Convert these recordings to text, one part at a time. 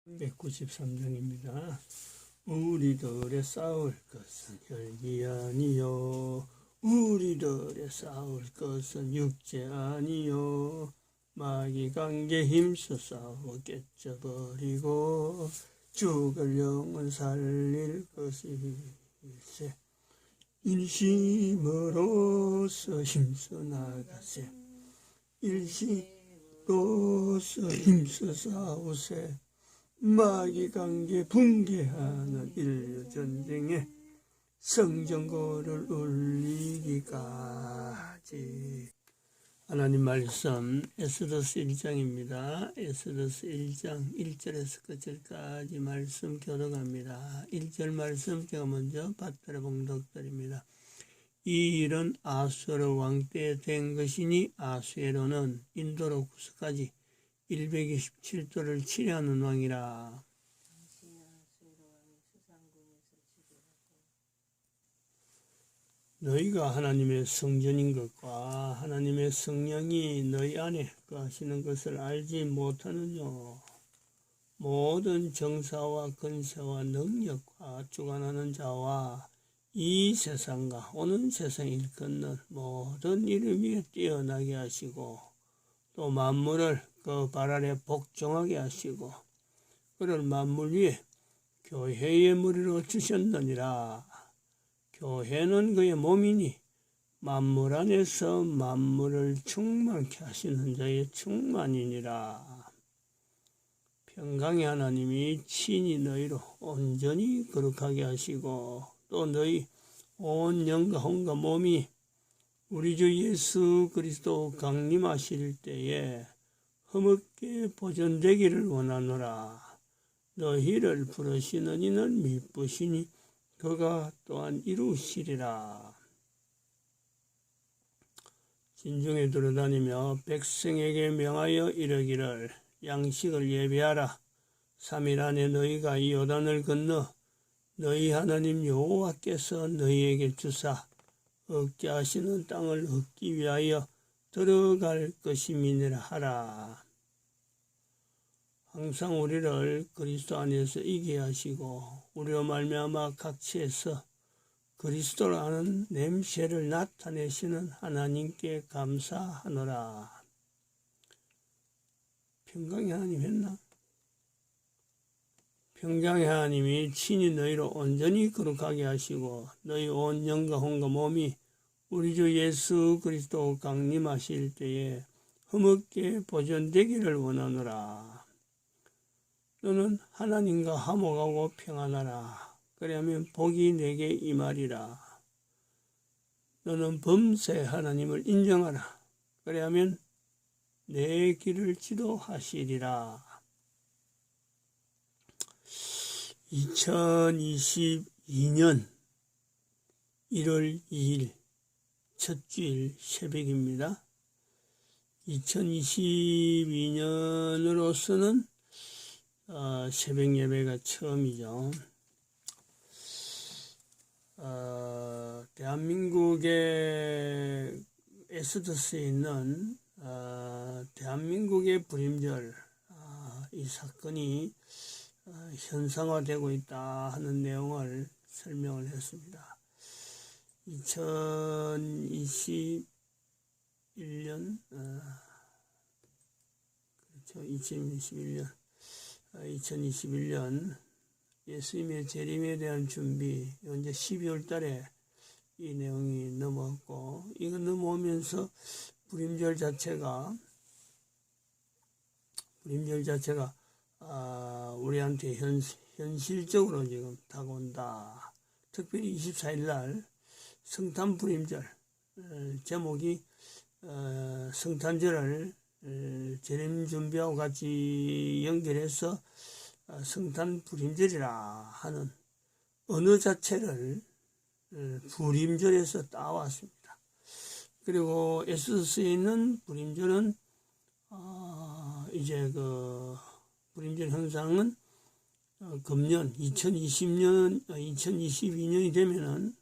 193장입니다. 우리들의 싸울 것은 혈기 아니요 우리들의 싸울 것은 육체 아니요 마귀 관계 힘써 싸워 깨쳐버리고 죽을 영은 살릴 것일세. 일심으로서 힘써 나가세. 일심으로서 힘써 싸우세. 마귀 관계 붕괴하는 인류 전쟁에 성전고를 울리기까지. 하나님 말씀 에스더스 1장입니다. 에스더스 1장 1절에서 끝절까지 말씀 교독합니다. 1절 말씀 제가 먼저 받들어 봉독드립니다. 이 일은 아수르 왕 때 된 것이니 아수에로는 인도로 구스까지 127도를 치려하는 왕이라. 너희가 하나님의 성전인 것과 하나님의 성령이 너희 안에 거하시는 것을 알지 못하느냐. 모든 정사와 권세와 능력과 주관하는 자와 이 세상과 오는 세상 일컫는 모든 이름 위에 뛰어나게 하시고 또 만물을 그 발 아래 복종하게 하시고 그를 만물 위에 교회의 머리로 주셨느니라. 교회는 그의 몸이니 만물 안에서 만물을 충만케 하시는 자의 충만이니라. 평강의 하나님이 친히 너희로 온전히 거룩하게 하시고 또 너희 온 영과 혼과 몸이 우리 주 예수 그리스도 강림하실 때에 흠없게 보존되기를 원하노라. 너희를 부르시는 이는 미쁘시니 그가 또한 이루시리라. 진중에 돌아다니며 백성에게 명하여 이르기를 양식을 예비하라. 3일 안에 너희가 이 요단을 건너 너희 하나님 여호와께서 너희에게 주사 얻게 하시는 땅을 얻기 위하여 들어갈 것임이니라 하라. 항상 우리를 그리스도 안에서 이기게 하시고 우리로 말미암아 각처에서 그리스도를 아는 냄새를 나타내시는 하나님께 감사하노라. 평강의 하나님 했나? 평강의 하나님이 친히 너희로 온전히 거룩하게 하시고 너희 온 영과 혼과 몸이 우리 주 예수 그리스도 강림하실 때에 흠없게 보존되기를 원하노라. 너는 하나님과 화목하고 평안하라. 그리하면 복이 내게 임하리라. 너는 범사에 하나님을 인정하라. 그리하면 내 길을 지도하시리라. 2022년 1월 2일 첫 주일 새벽입니다. 2022년으로서는 새벽 예배가 처음이죠. 대한민국의 에스더스에 있는 대한민국의 불임절 이 사건이 현상화되고 있다 하는 내용을 설명을 했습니다. 2021년 그렇죠. 2021년 예수님의 재림에 대한 준비, 이제 12월 달에 이 내용이 넘어왔고, 이거 넘어오면서 불임절 자체가 우리한테 현실적으로 지금 다가온다. 특별히 24일 날 성탄 불임절, 제목이 성탄절을 재림 준비하고 같이 연결해서 성탄 불임절이라 하는 언어 자체를 불임절에서 따왔습니다. 그리고 에스더스에 있는 불임절은 이제 그 불임절 현상은 금년 2022년이 되면은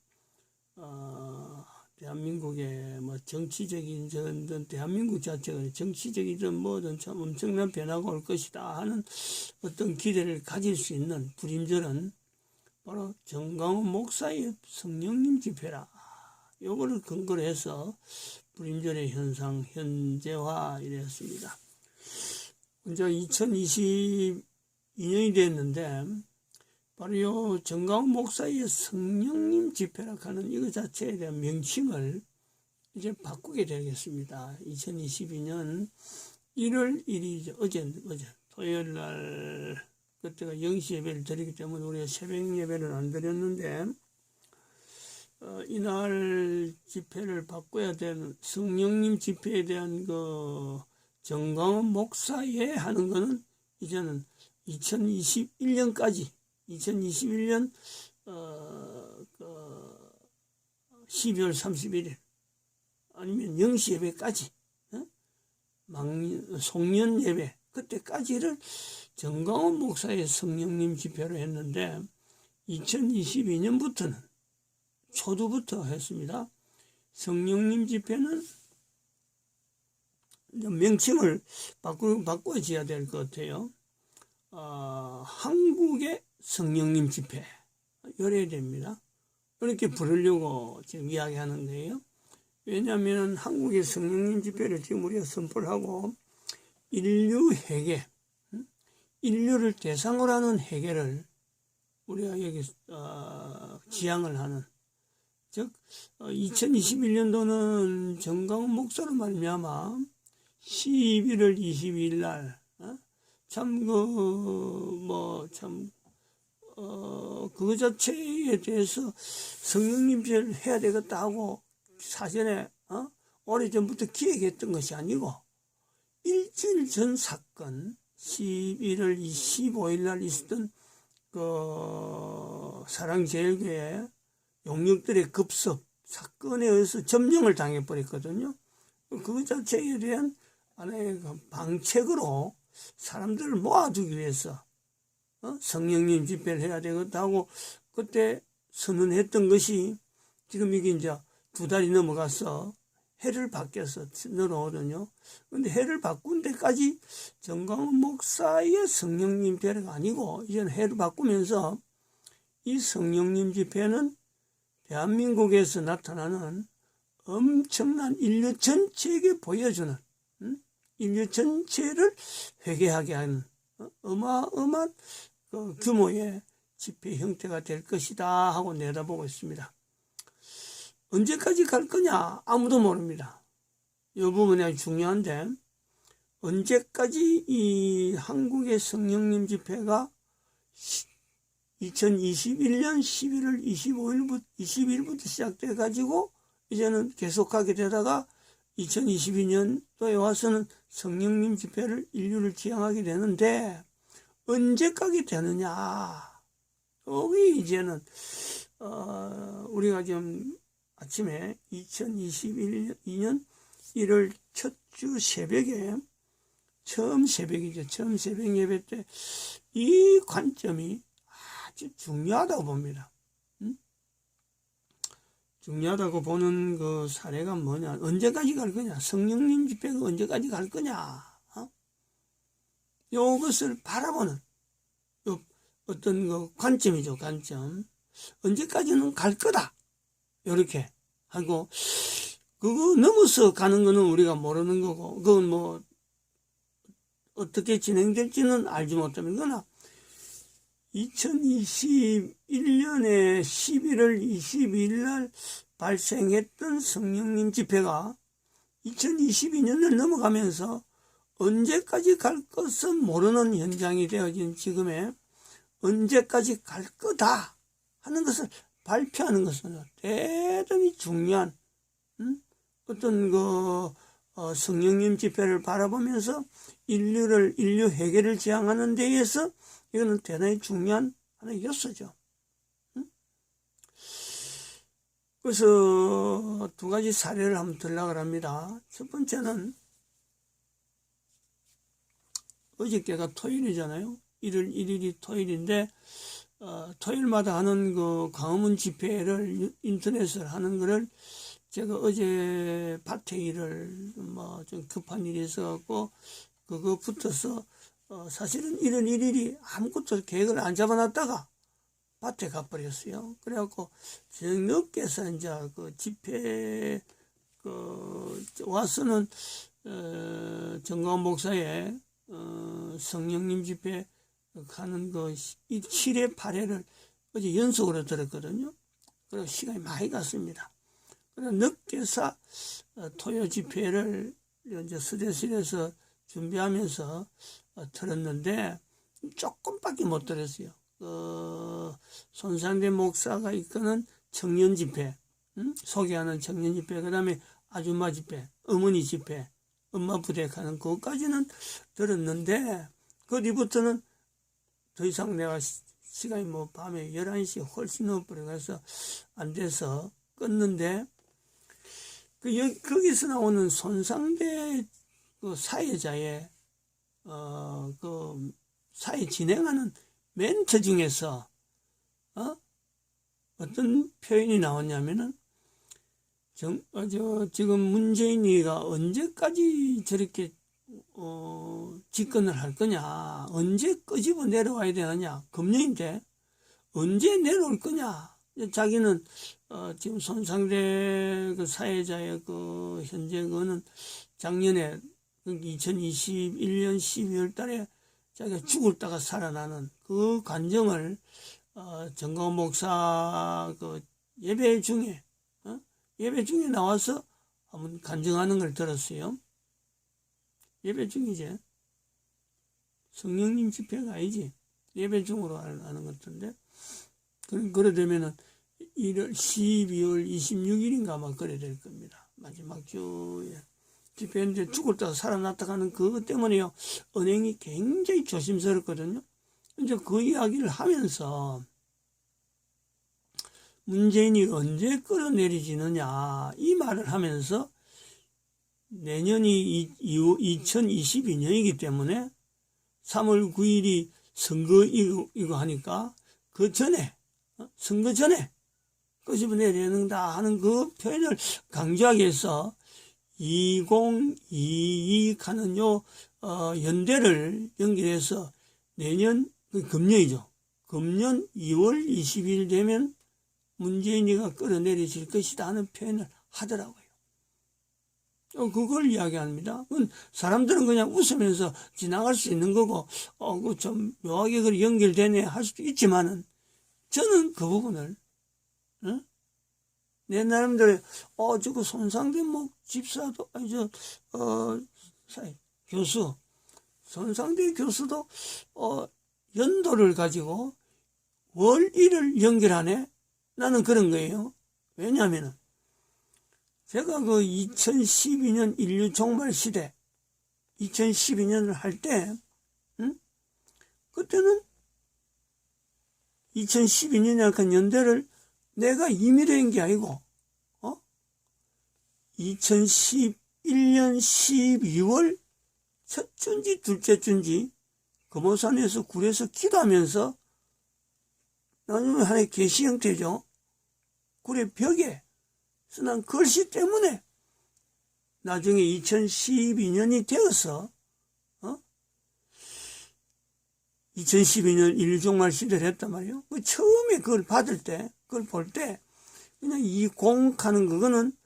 대한민국의 뭐 정치적인 전 대한민국 자체가 정치적이든 뭐든 참 엄청난 변화가 올 것이다 하는 어떤 기대를 가질 수 있는 불임절은 바로 정강훈 목사의 성령님 집회라. 요거를 근거로 해서 불임절의 현상 현재화 이랬습니다. 이제 2022년이 됐는데 바로 요 정강훈 목사의 성령님 집회라 하는 이거 자체에 대한 명칭을 이제 바꾸게 되겠습니다. 2022년 1월 1일이죠. 어제 토요일 날 그때가 0시 예배를 드리기 때문에 우리가 새벽 예배를 안 드렸는데 이날 집회를 바꿔야 되는 성령님 집회에 대한 그 정강훈 목사에 하는 거는 이제는 2021년까지 2021년 12월 31일 아니면 0시 예배까지 송년 예배 그때까지를 정강훈 목사의 성령님 집회로 했는데 2022년부터는 초두부터 했습니다. 성령님 집회는 명칭을 바꿔줘야 될 것 같아요. 한국의 성령님 집회 이래야 됩니다. 이렇게 부르려고 지금 이야기하는 거예요. 왜냐하면 한국의 성령님 집회를 지금 우리가 선포를 하고 인류 회개, 인류를 대상으로 하는 회개를 우리가 여기 지향을 하는, 즉 2021년도는 정강훈 목사로 말미암아 11월 22일 날 그거 자체에 대해서 성령님 집회를 해야 되겠다 하고 사전에 오래전부터 기획했던 것이 아니고 일주일 전 사건 11월 25일 날 있었던 그 사랑제일교회 용역들의 급습 사건에 의해서 점령을 당해버렸거든요. 그 자체에 대한 하나의 방책으로 사람들을 모아두기 위해서 성령님 집회를 해야 되겠다고 그때 선언했던 것이 지금 이게 이제 2달이 넘어가서 해를 바뀌어서 늘어오거든요. 근데 해를 바꾼 데까지 정강훈 목사의 성령님 집회가 아니고 이제는 해를 바꾸면서 이 성령님 집회는 대한민국에서 나타나는 엄청난 인류 전체에게 보여주는 인류 전체를 회개하게 하는 어마어마한 그 규모의 집회 형태가 될 것이다 하고 내다보고 있습니다. 언제까지 갈 거냐 아무도 모릅니다. 이 부분이 아주 중요한데 언제까지 이 한국의 성령님 집회가 2021년 11월 20일부터 시작돼 가지고 이제는 계속하게 되다가 2022년도에 와서는 성령님 집회를 인류를 지향하게 되는데 언제까지 되느냐. 여기 이제는 우리가 지금 아침에 2022년 1월 첫 주 새벽에 처음 새벽 예배 때 이 관점이 아주 중요하다고 봅니다. 중요하다고 보는 그 사례가 뭐냐? 언제까지 갈 거냐? 성령님 집회가 언제까지 갈 거냐? 이것을 바라보는 어떤 그 관점이죠, 관점. 언제까지는 갈 거다. 이렇게 하고 그거 넘어서 가는 거는 우리가 모르는 거고 그건 뭐 어떻게 진행될지는 알지 못합니다. 그러나 2021년에 11월 22일 날 발생했던 성령님 집회가 2022년을 넘어가면서 언제까지 갈 것은 모르는 현장이 되어진 지금에 언제까지 갈 거다 하는 것을 발표하는 것은 대단히 중요한 어떤 그 성령님 집회를 바라보면서 인류 회개를 지향하는 데에서 이거는 대단히 중요한 하나의 요소죠. 그래서 2가지 사례를 한번 들려고 합니다. 첫 번째는 어저께가 토요일이잖아요. 1월 1일이 토요일인데 토요일마다 하는 그 광화문 집회를 인터넷을 하는 거를 제가 어제 밭에 일을 뭐 좀 급한 일이 있어갖고 그거 붙어서 사실은 이런 일일이 아무것도 계획을 안 잡아놨다가 밭에 가버렸어요. 그래갖고 저녁께서 이제 그 집회 와서는 정광훈 목사의 성령님 집회 가는 그 7회 8회를 어제 연속으로 들었거든요. 그래서 시간이 많이 갔습니다. 그래서 늦게서 토요 집회를 이제 스데스에서 준비하면서 들었는데 조금밖에 못 들었어요. 손상된 목사가 이끄는 청년 집회, 소개하는 청년 집회, 그 다음에 아줌마 집회, 어머니 집회, 엄마 부대 가는 그것까지는 들었는데 그 뒤부터는 더 이상 내가 시간이 뭐 밤에 11시 훨씬 넘어버려서 안 돼서 껐는데 거기서 나오는 손상대 그 사회자의 그 사회 진행하는 멘트 중에서 어떤 표현이 나왔냐면은 지금 문재인이가 언제까지 저렇게 집권을 할 거냐, 언제 끄집어 내려와야 되느냐, 금년인데 언제 내려올 거냐. 자기는 지금 손상대 그 사회자의 그 현재 그는 작년에 2021년 12월 달에 자기가 죽을다가 살아나는 그 간정을 정광훈 목사 그 예배 중에 나와서 한번 간증하는 걸 들었어요. 예배 중이지. 성령님 집회가 아니지. 예배 중으로 하는 것 같은데. 그래 되면은 12월 26일인가 아마 그래 될 겁니다. 마지막 주에. 집회인데 죽을다가 살아났다 하는 그것 때문에요. 은행이 굉장히 조심스럽거든요. 이제 그 이야기를 하면서 문재인이 언제 끌어내리지느냐 이 말을 하면서 내년이 2022년이기 때문에 3월 9일이 선거이고 하니까 그 전에 선거 전에 끄집어내려는다 하는 그 표현을 강조하기 위해서 2022 하는 연대를 연결해서 내년 금년이죠. 금년 2월 20일 되면 문재인이가 끌어내려질 것이다 하는 표현을 하더라고요. 그걸 이야기합니다. 사람들은 그냥 웃으면서 지나갈 수 있는 거고, 그 좀 묘하게 그 연결되네 할 수도 있지만은, 저는 그 부분을, 내 나름대로, 저거 손상된 집사도, 교수, 손상된 교수도, 연도를 가지고 월일을 연결하네? 나는 그런 거예요. 왜냐하면은, 제가 그 2012년 인류 종말 시대, 2012년을 할 때, 그때는 2012년 약한 연대를 내가 임의로 한 게 아니고, 2011년 12월 첫 주인지 둘째 주인지 금호산에서 굴에서 기도하면서 나중에 하나의 계시 형태죠. 굴의 벽에 난 글씨 때문에 나중에 2012년이 되어서 2012년 인류종말 시대를 했단 말이에요. 처음에 그걸 받을 때, 그걸 볼 때 그냥 20 하는 그거는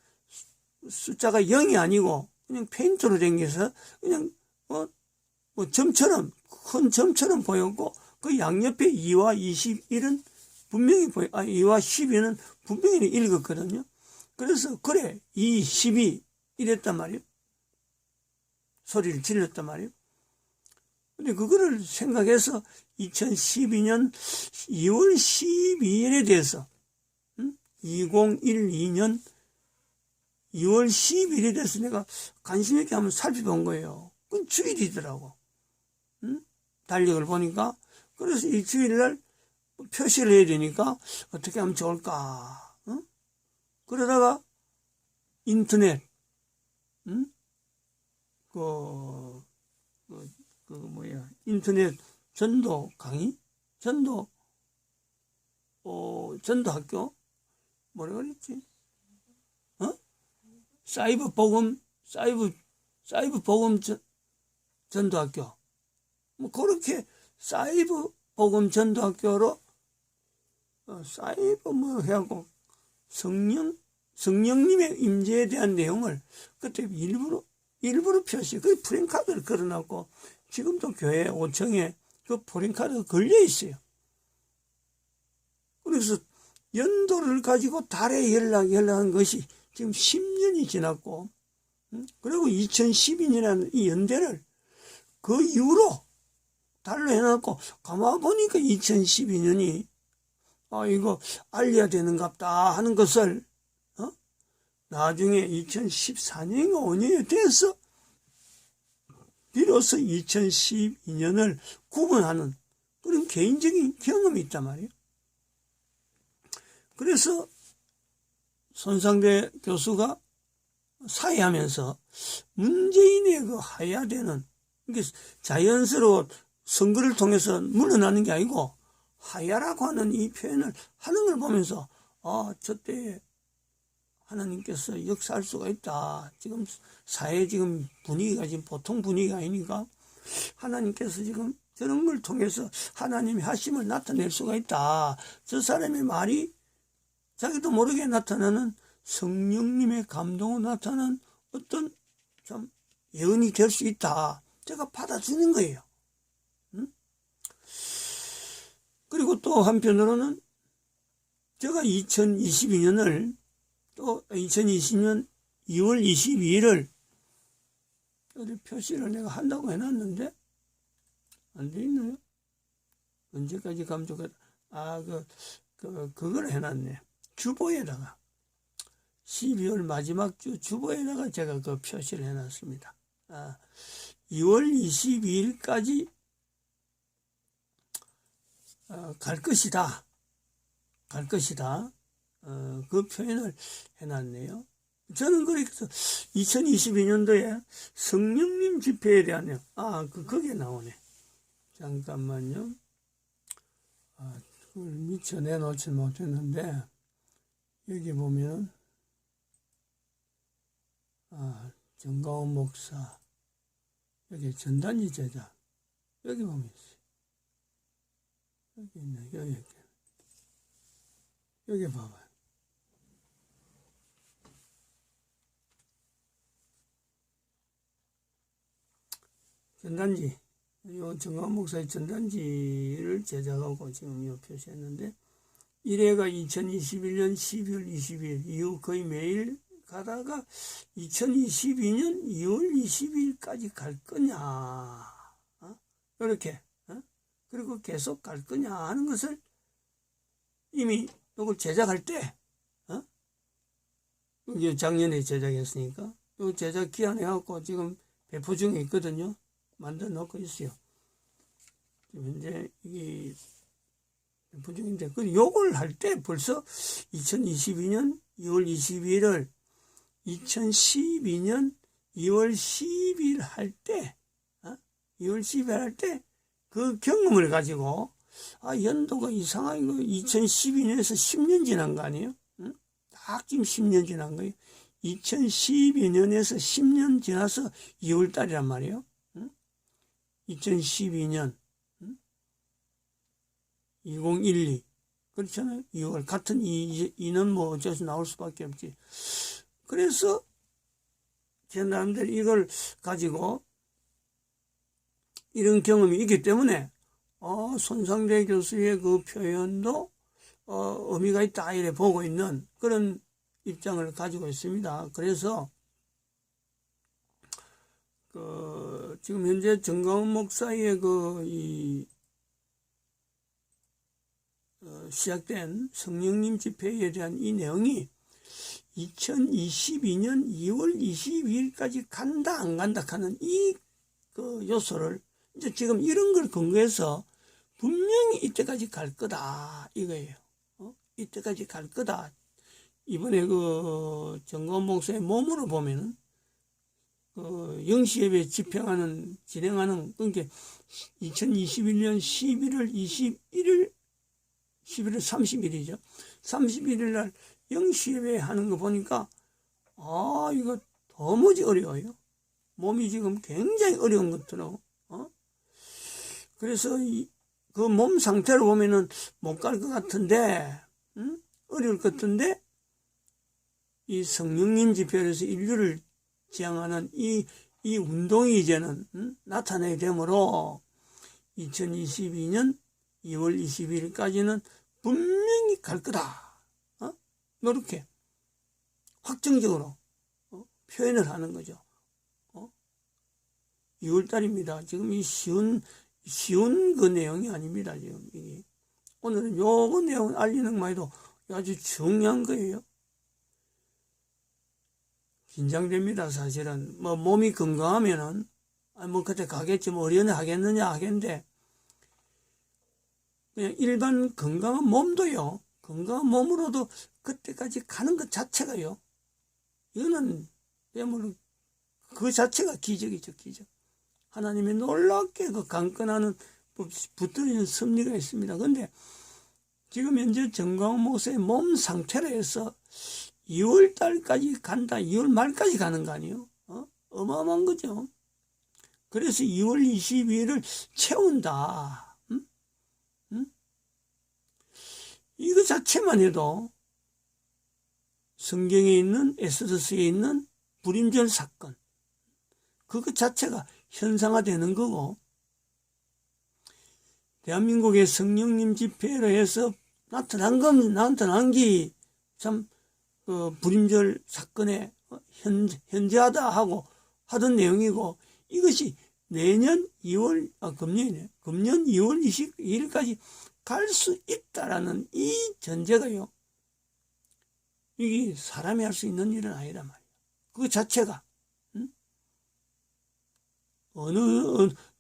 숫자가 0이 아니고 그냥 페인트로 댕겨서 그냥 점처럼 큰 점처럼 보였고 그 양옆에 2와 21은 분명히 2와 12는 분명히 읽었거든요. 그래서 그래 2, 12 이랬단 말이에요. 소리를 질렀단 말이에요. 근데 그거를 생각해서 2012년 2월 12일에 대해서 2012년 2월 12일에 대해서 내가 관심 있게 한번 살펴본 거예요. 그건 주일이더라고. 달력을 보니까. 그래서 이 주일날 표시를 해야 되니까 어떻게 하면 좋을까. 그러다가 인터넷, 인터넷 전도 강의? 전도학교? 뭐라 그랬지? 사이버 복음 전도학교. 뭐, 그렇게 사이버 복음 전도학교로, 사이버 뭐 해갖고, 성령님의 임재에 대한 내용을 그때 일부러 표시, 그 프랭카드를 걸어놨고, 지금도 교회 5층에 그 프랭카드가 걸려 있어요. 그래서 연도를 가지고 달에 연락한 것이 지금 10년이 지났고, 그리고 2012년이라는 이 연대를 그 이후로 달로 해놨고, 가만 보니까 2012년이, 이거 알려야 되는갑다 하는 것을, 나중에 2014년인가 5년이 돼서, 비로소 2012년을 구분하는 그런 개인적인 경험이 있단 말이에요. 그래서 손상대 교수가 사회하면서 문재인의 그 하야되는, 이게 자연스러워 선거를 통해서 물러나는 게 아니고 하야라고 하는 이 표현을 하는 걸 보면서, 저때 하나님께서 역사할 수가 있다. 지금 사회 지금 분위기가 지금 보통 분위기가 아니니까 하나님께서 지금 저런 걸 통해서 하나님의 하심을 나타낼 수가 있다. 저 사람의 말이 자기도 모르게 나타나는 성령님의 감동으로 나타나는 어떤 참 예언이 될 수 있다. 제가 받아주는 거예요. 그리고 또 한편으로는 제가 2022년을 또 2020년 2월 22일을 어디 표시를 내가 한다고 해놨는데 안 돼 있나요? 언제까지 감독했다. 그걸 해놨네. 주보에다가 12월 마지막 주 주보에다가 제가 그 표시를 해놨습니다. 2월 22일까지 갈 것이다. 그 표현을 해놨네요. 저는 그래서 2022년도에 성령님 집회에 대한 거기에 나오네. 잠깐만요. 그걸 미처 내놓지 못했는데 여기 보면 정가원 목사 여기 전단지 제작 여기 보면 있어요. 여기 있네. 여기 봐봐요. 전단지, 요 정가원 목사의 전단지를 제작하고 지금 요 표시했는데 1회가 2021년 12월 20일 이후 거의 매일 가다가 2022년 2월 20일까지 갈 거냐, 이렇게, 그리고 계속 갈 거냐 하는 것을 이미 이걸 제작할 때, 작년에 제작했으니까 이 제작 기한해갖고 지금 배포 중에 있거든요. 만들어 놓고 있어요. 현재 이게 배포 중인데, 요걸 할 때 벌써 2022년 2월 22일을 2012년 2월 10일 할 때, 2월 10일 할 때 그 경험을 가지고, 연도가 이상하게 2012년에서 10년 지난 거 아니에요? 딱 지금 10년 지난 거예요. 2012년에서 10년 지나서 2월 달이란 말이에요. 2012년 2012 그렇잖아요. 2월 같은 이는 뭐 어째서 나올 수밖에 없지. 그래서 제 나름대로 이걸 가지고 이런 경험이 있기 때문에 손상대 교수의 그 표현도 의미가 있다 이래 보고 있는 그런 입장을 가지고 있습니다. 그래서 지금 현재 정가원 목사의 시작된 성령님 집회에 대한 이 내용이 2022년 2월 22일까지 간다 안 간다 하는 이 요소를 이제 지금 이런 걸 근거해서 분명히 이때까지 갈 거다 이거예요. 이때까지 갈 거다. 이번에 정가원 목사의 몸으로 보면은 영시예배 진행하는 그게 2021년 11월 30일이죠. 31일 날 영시예배 하는 거 보니까 이거 도무지 어려워요. 몸이 지금 굉장히 어려운 것처럼. 그래서 그 몸 상태를 보면은 못 갈 것 같은데, 어려울 것 같은데, 이 성령님 집회에서 인류를 지향하는 이 운동이 이제는 나타나게 되므로 2022년 2월 22일까지는 분명히 갈 거다. 이렇게 확정적으로 표현을 하는 거죠. 2월달입니다. 지금 이 쉬운 그 내용이 아닙니다. 지금 이게 오늘은 요거 내용 알리는 것만 해도 아주 중요한 거예요. 긴장됩니다. 사실은 뭐 몸이 건강하면은 그때 가겠지, 어련히 하겠느냐 하겠는데, 그냥 일반 건강한 몸도요, 건강한 몸으로도 그때까지 가는 것 자체가요, 이거는 물론 그 자체가 기적이죠. 기적. 하나님의 놀랍게 그 강건하는 붙들리는 섭리가 있습니다. 그런데 지금 현재 정광훈 목사의 몸 상태로 해서 2월 달까지 간다, 2월 말까지 가는 거 아니에요? 어마어마한 거죠. 그래서 2월 22일을 채운다. 이거 자체만 해도 성경에 있는, 에스더서에 있는 불임절 사건, 그것 자체가 현상화되는 거고, 대한민국의 성령님 집회로 해서 나타난 게 참 불임절 사건에 현재하다 하고 하던 내용이고, 이것이 내년 2월, 금년 2월 22일까지 갈 수 있다라는 이 전제가요, 이게 사람이 할 수 있는 일은 아니란 말이에요. 그 자체가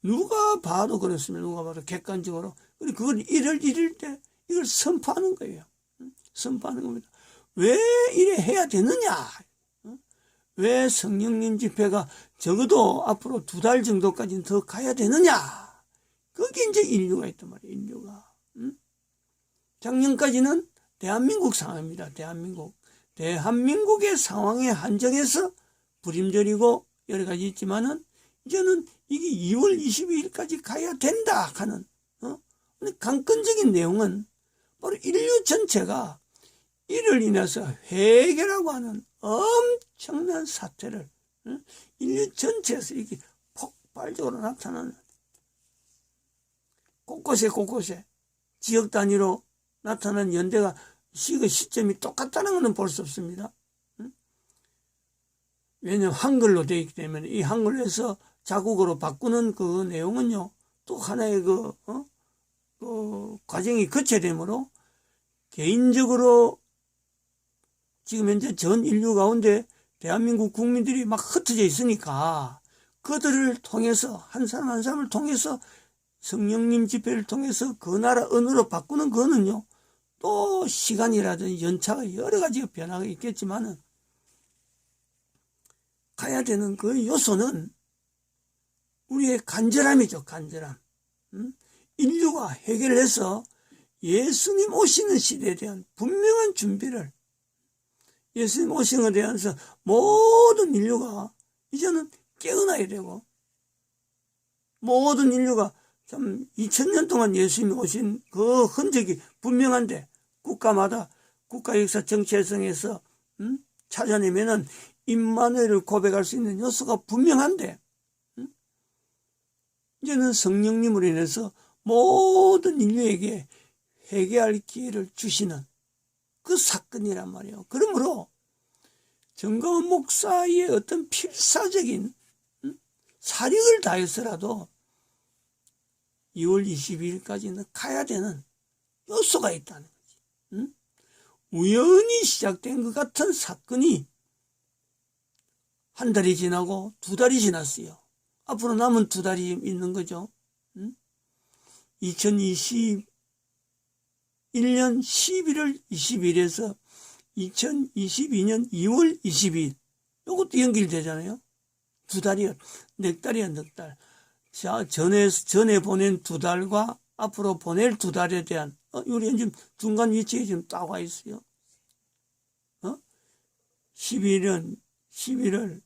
누가 봐도 그렇습니다. 누가 봐도 객관적으로. 그걸 이럴 때 이걸 선포하는 거예요. 선포하는 겁니다. 왜 이래 해야 되느냐? 왜 성령님 집회가 적어도 앞으로 2달 정도까지는 더 가야 되느냐? 그게 이제 인류가 있단 말이에요. 인류가. 작년까지는 대한민국 상황입니다. 대한민국의 상황에 한정해서 불임절이고 여러 가지 있지만은, 이제는 이게 2월 22일까지 가야 된다 하는, 강건적인 내용은 바로 인류 전체가 이를 인해서 회개라고 하는 엄청난 사태를 인류 전체에서 이게 폭발적으로 나타나는, 곳곳에 지역 단위로 나타나는 연대가 시점이 똑같다는 것은 볼 수 없습니다. 왜냐하면 한글로 되어 있기 때문에 이 한글에서 자국어로 바꾸는 그 내용은요, 또 하나의 그 과정이 거쳐야 되므로, 개인적으로 지금 현재 전 인류 가운데 대한민국 국민들이 막 흩어져 있으니까 그들을 통해서, 한 사람 한 사람을 통해서 성령님 집회를 통해서 그 나라 언어로 바꾸는 거는요, 또 시간이라든지 연차가 여러 가지 변화가 있겠지만은, 가야 되는 그 요소는 우리의 간절함이죠. 간절함. 인류가 해결해서 예수님 오시는 시대에 대한 분명한 준비를, 예수님 오시는 것에 대해서 모든 인류가 이제는 깨어나야 되고, 모든 인류가 참 2000년 동안 예수님이 오신 그 흔적이 분명한데, 국가마다 국가 역사 정체성에서 찾아내면은 임마누엘을 고백할 수 있는 요소가 분명한데, 이제는 성령님으로 인해서 모든 인류에게 회개할 기회를 주시는 그 사건이란 말이에요. 그러므로 정광훈 목사의 어떤 필사적인 사력을 다해서라도 2월 22일까지는 가야 되는 요소가 있다는 거지. 우연히 시작된 것 같은 사건이 한 달이 지나고 2달이 지났어요. 앞으로 남은 2달이 있는 거죠. 2021년 11월 20일에서 2022년 2월 22일, 이것도 연결되잖아요. 2달이요. 넉달이야, 넉달. 자, 전에 보낸 2달과 앞으로 보낼 2달에 대한, 우리 지금 중간 위치에 지금 따와 있어요. 11년, 11월,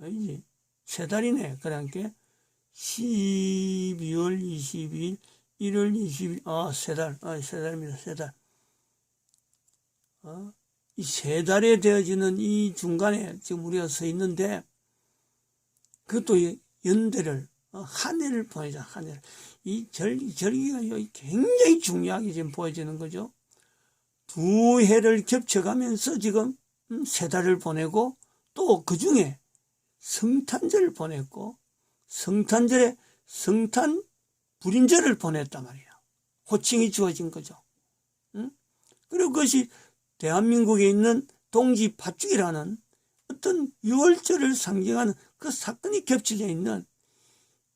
아니지, 세 달이네. 그러니까 12월 22일, 1월 20일, 세 달입니다. 세 달. 이 세 달에 되어지는 이 중간에 지금 우리가 서 있는데, 그것도 연대를, 한 해를 보내자, 한 해를. 이 절기가 굉장히 중요하게 지금 보여지는 거죠. 두 해를 겹쳐가면서 지금 세 달을 보내고, 또 그 중에 성탄절을 보냈고, 성탄절에 성탄 불임절을 보냈단 말이에요. 호칭이 주어진 거죠. 그리고 그것이 대한민국에 있는 동지 팥죽이라는 어떤 유월절을 상징하는 그 사건이 겹쳐져 있는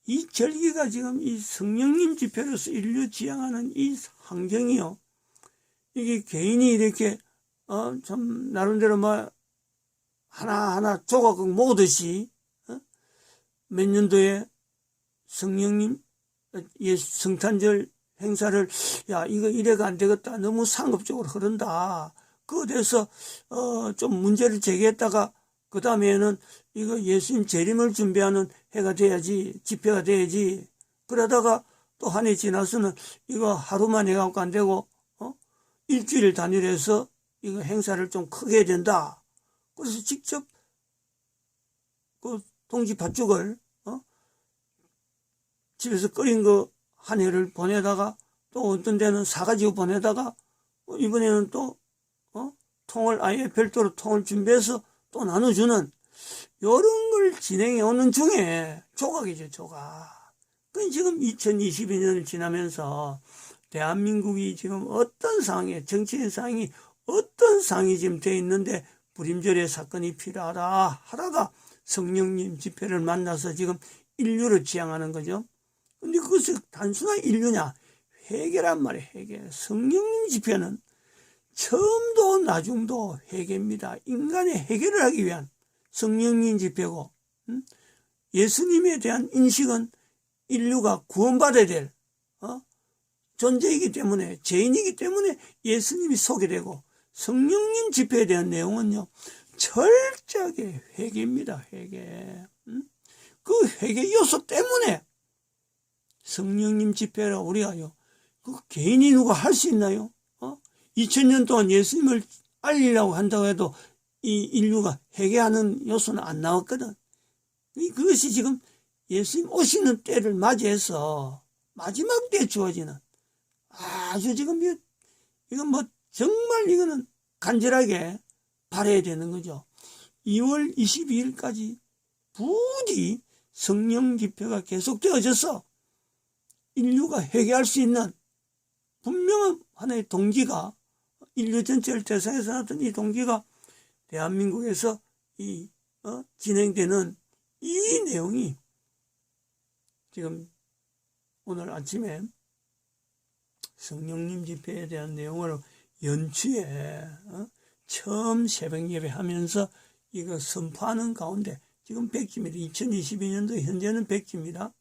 이 절기가 지금 이 성령님 집회로서 인류 지향하는 이 환경이요. 이게 개인이 이렇게, 참, 나름대로 하나하나 조각 모으듯이, 몇 년도에 성령님, 성탄절 행사를, 이거 이래가 안 되겠다. 너무 상업적으로 흐른다. 그거 돼서, 좀 문제를 제기했다가, 그 다음에는 이거 예수님 재림을 준비하는 해가 돼야지, 집회가 돼야지. 그러다가 또 한 해 지나서는 이거 하루만 해갖고 안 되고, 일주일 단위로 이거 행사를 좀 크게 해야 된다. 그래서 직접 그 동지 팥죽을, 집에서 끓인 거 한 해를 보내다가 또 어떤 데는 사가지고 보내다가 이번에는 또, 통을 아예 별도로 통을 준비해서 또 나눠주는 이런 걸 진행해 오는 중에 조각이죠, 조각. 그 지금 2022년을 지나면서 대한민국이 지금 어떤 상황에, 정치인 상황이 어떤 상황이 지금 돼 있는데 불임절의 사건이 필요하다 하다가 성령님 집회를 만나서 지금 인류를 지향하는 거죠. 근데 그것이 단순한 인류냐? 회개란 말이에요, 회개. 성령님 집회는 처음도 나중도 회개입니다. 인간의 해결을 하기 위한 성령님 집회고, 예수님에 대한 인식은 인류가 구원받아야 될, 존재이기 때문에, 죄인이기 때문에 예수님이 소개되고, 성령님 집회에 대한 내용은요, 철저하게 회개입니다, 회개. 그 회개 요소 때문에 성령님 집회라 우리가요, 그 개인이 누가 할 수 있나요? 2000년 동안 예수님을 알리려고 한다고 해도 이 인류가 회개하는 요소는 안 나왔거든. 그것이 지금 예수님 오시는 때를 맞이해서 마지막 때에 주어지는 아주 지금 이건 정말 이거는 간절하게 바라야 되는 거죠. 2월 22일까지 부디 성령 집회가 계속되어져서 인류가 회개할 수 있는 분명한 하나의 동기가, 인류 전체를 대상해서 나왔던 이 동기가 대한민국에서 진행되는 이 내용이 지금 오늘 아침에 성령님 집회에 대한 내용으로 연초에 처음 새벽 예배 하면서 이거 선포하는 가운데 지금 100주입니다. 2022년도 현재는 100주입니다.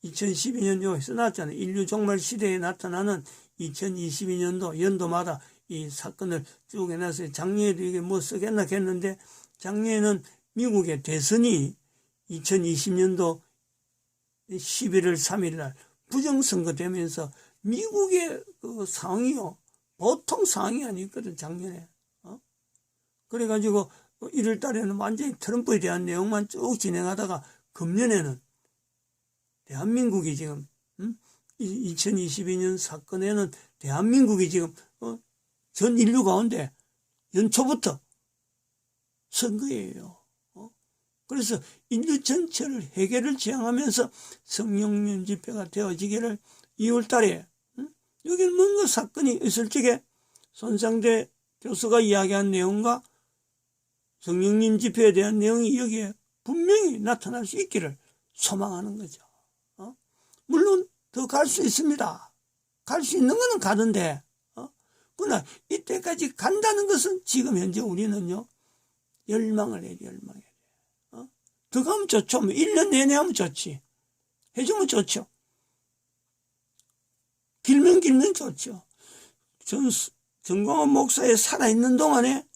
2012년 써놨잖아요. 인류 종말 시대에 나타나는 2022년도 연도마다 이 사건을 쭉 해놨어요. 작년에도 이게 쓰겠나 했는데, 작년에는 미국의 대선이 2020년도 11월 3일 날 부정선거 되면서 미국의 그 상황이요, 보통 상황이 아니거든, 작년에. 그래가지고 1월 달에는 완전히 트럼프에 대한 내용만 쭉 진행하다가 금년에는 대한민국이 지금 2022년 사건에는 대한민국이 지금 전 인류 가운데 연초부터 선거예요. 그래서 인류 전체를 회개를 지향하면서 성령님 집회가 되어지기를 2월 달에 여기는 뭔가 사건이 있을 적에 손상대 교수가 이야기한 내용과 성령님 집회에 대한 내용이 여기에 분명히 나타날 수 있기를 소망하는 거죠. 물론 더 갈 수 있습니다. 갈 수 있는 거는 가는데, 그러나 이때까지 간다는 것은 지금 현재 우리는요, 열망을 해야 돼, 열망해야 돼. 더 가면 좋죠. 1년 내내 하면 좋지. 해주면 좋죠. 길면 좋죠. 정광훈 목사의 살아있는 동안에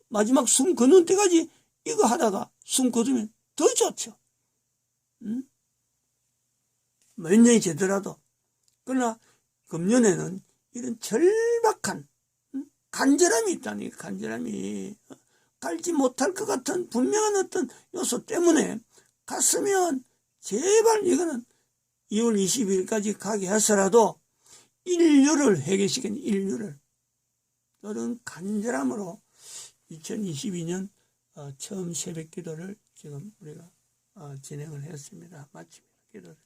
마지막 숨 거는 때까지 이거 하다가 숨 거두면 더 좋죠. 몇 년이 되더라도. 그러나 금년에는 이런 절박한 간절함이 있다니, 간절함이. 갈지 못할 것 같은 분명한 어떤 요소 때문에 갔으면 제발 이거는 2월 20일까지 가게 해서라도 인류를 해결시키는, 인류를. 그런 간절함으로 2022년 처음 새벽 기도를 지금 우리가 진행을 했습니다. 마칩니다. 기도를.